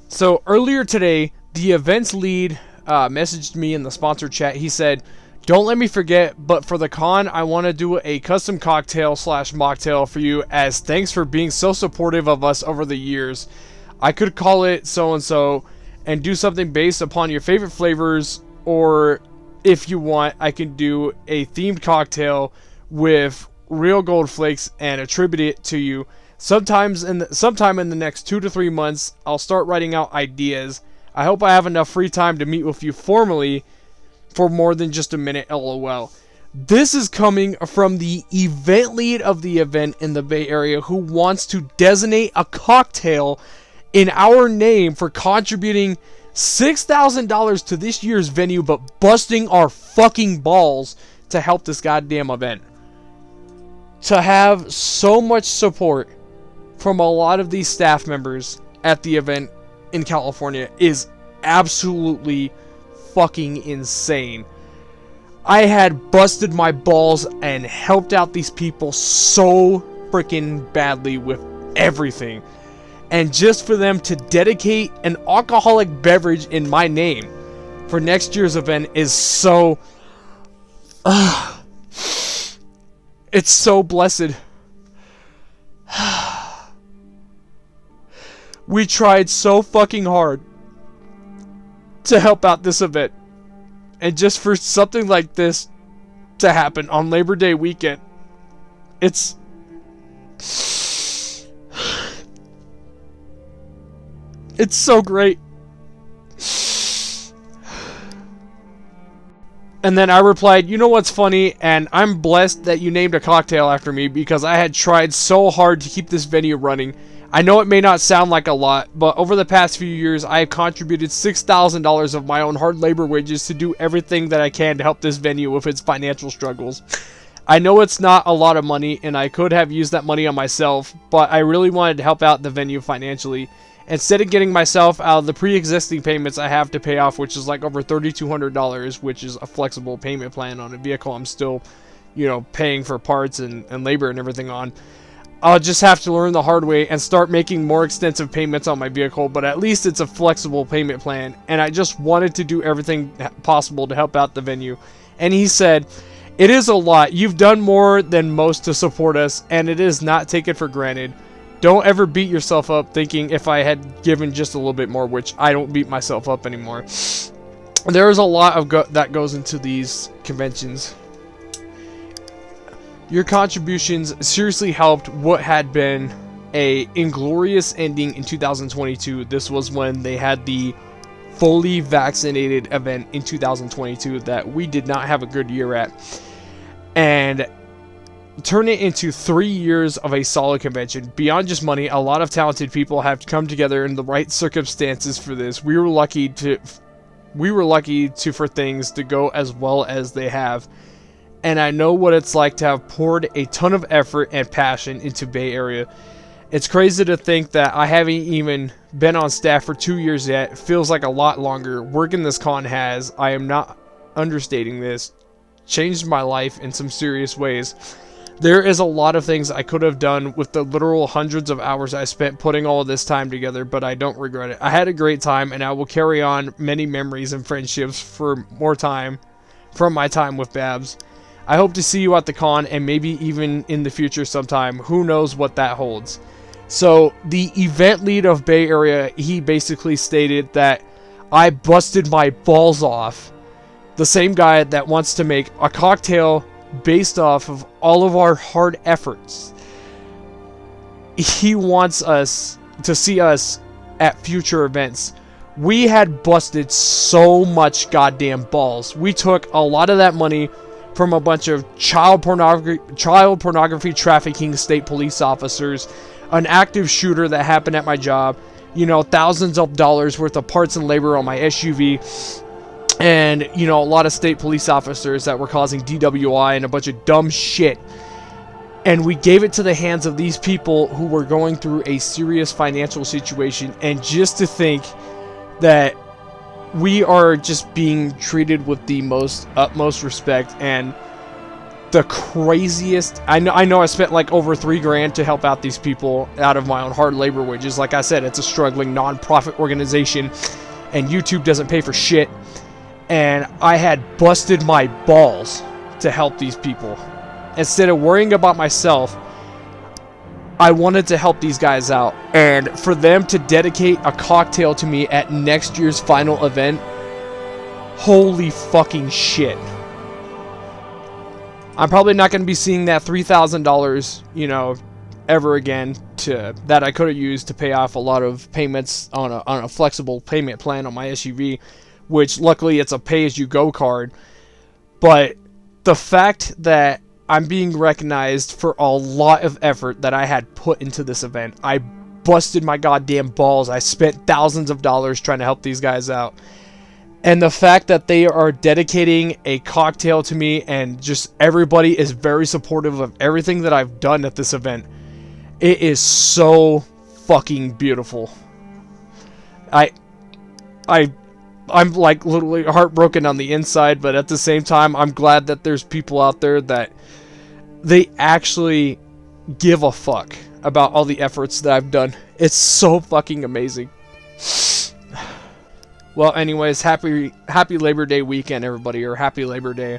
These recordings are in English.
So earlier today, the events lead messaged me in the sponsor chat. He said, "Don't let me forget, but for the con, I want to do a custom cocktail slash mocktail for you as thanks for being so supportive of us over the years. I could call it so and do something based upon your favorite flavors, or if you want, I can do a themed cocktail with real gold flakes and attribute it to you. Sometime in the next 2 to 3 months, I'll start writing out ideas. I hope I have enough free time to meet with you formally for more than just a minute, lol." This is coming from the event lead of the event in the Bay Area who wants to designate a cocktail in our name for contributing $6,000 to this year's venue, but busting our fucking balls to help this goddamn event. To have so much support from a lot of these staff members at the event in California is absolutely fucking insane. I had busted my balls and helped out these people so freaking badly with everything. And just for them to dedicate an alcoholic beverage in my name for next year's event is so... it's so blessed. We tried so fucking hard to help out this event. And just for something like this to happen on Labor Day weekend, it's so great. And then I replied, "You know what's funny? And I'm blessed that you named a cocktail after me because I had tried so hard to keep this venue running. I know it may not sound like a lot, but over the past few years, I have contributed $6,000 of my own hard labor wages to do everything that I can to help this venue with its financial struggles. I know it's not a lot of money, and I could have used that money on myself, but I really wanted to help out the venue financially. Instead of getting myself out of the pre-existing payments I have to pay off, which is like over $3,200, which is a flexible payment plan on a vehicle I'm still, paying for parts and labor and everything on, I'll just have to learn the hard way and start making more extensive payments on my vehicle, but at least it's a flexible payment plan, and I just wanted to do everything possible to help out the venue." And he said, "It is a lot. You've done more than most to support us, and it is not taken for granted. Don't ever beat yourself up thinking if I had given just a little bit more," which I don't beat myself up anymore. There is a lot of that goes into these conventions. Your contributions seriously helped what had been a inglorious ending in 2022. This was when they had the fully vaccinated event in 2022 that we did not have a good year at. And turn it into 3 years of a solid convention. Beyond just money, a lot of talented people have come together in the right circumstances for this. We were lucky for things to go as well as they have. And I know what it's like to have poured a ton of effort and passion into Bay Area. It's crazy to think that I haven't even been on staff for 2 years yet. It feels like a lot longer. Working this con has, I am not understating this, changed my life in some serious ways. There is a lot of things I could have done with the literal hundreds of hours I spent putting all of this time together, but I don't regret it. I had a great time, and I will carry on many memories and friendships for more time from my time with Babs. I hope to see you at the con, and maybe even in the future sometime. Who knows what that holds." So the event lead of Bay Area, he basically stated that I busted my balls off. The same guy that wants to make a cocktail based off of all of our hard efforts. He wants us to see us at future events. We had busted so much goddamn balls. We took a lot of that money from a bunch of child pornography trafficking state police officers, an active shooter that happened at my job, thousands of dollars worth of parts and labor on my SUV, and, a lot of state police officers that were causing DWI and a bunch of dumb shit. And we gave it to the hands of these people who were going through a serious financial situation, and just to think that we are just being treated with the utmost respect, and the craziest. I know I spent like over $3,000 to help out these people out of my own hard labor wages. Like I said, it's a struggling non-profit organization, and YouTube doesn't pay for shit. And I had busted my balls to help these people. Instead of worrying about myself, I wanted to help these guys out. And for them to dedicate a cocktail to me at next year's final event, holy fucking shit. I'm probably not going to be seeing that $3,000, you know, ever again that I could have used to pay off a lot of payments on a flexible payment plan on my SUV, which luckily it's a pay-as-you-go card. But the fact that I'm being recognized for a lot of effort that I had put into this event, I busted my goddamn balls. I spent thousands of dollars trying to help these guys out. And the fact that they are dedicating a cocktail to me, and just everybody is very supportive of everything that I've done at this event, it is so fucking beautiful. I'm like literally heartbroken on the inside, but at the same time, I'm glad that there's people out there that they actually give a fuck about all the efforts that I've done. It's so fucking amazing. Well, anyways, happy Labor Day weekend, everybody, or happy Labor Day.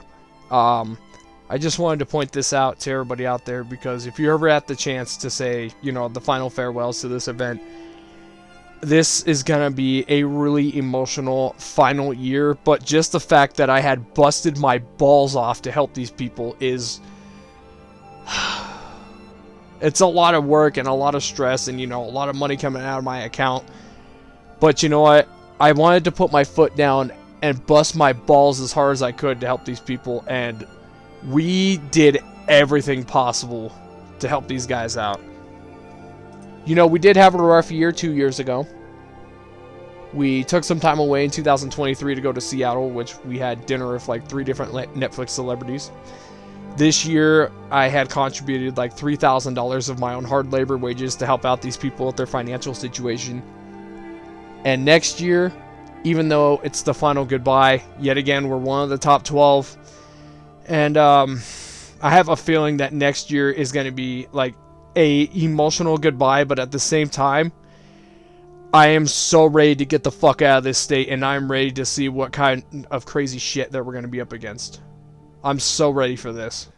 I just wanted to point this out to everybody out there, because if you're ever at the chance to say, you know, the final farewells to this event, this is gonna be a really emotional final year. But just the fact that I had busted my balls off to help these people is... it's a lot of work and a lot of stress, and, you know, a lot of money coming out of my account. But you know what? I wanted to put my foot down and bust my balls as hard as I could to help these people, and we did everything possible to help these guys out. You know, we did have a rough year 2 years ago. We took some time away in 2023 to go to Seattle, which we had dinner with like 3 different Netflix celebrities. This year, I had contributed like $3,000 of my own hard labor wages to help out these people with their financial situation. And next year, even though it's the final goodbye, yet again, we're one of the top 12. And I have a feeling that next year is going to be like a emotional goodbye, but at the same time, I am so ready to get the fuck out of this state, and I'm ready to see what kind of crazy shit that we're going to be up against. I'm so ready for this.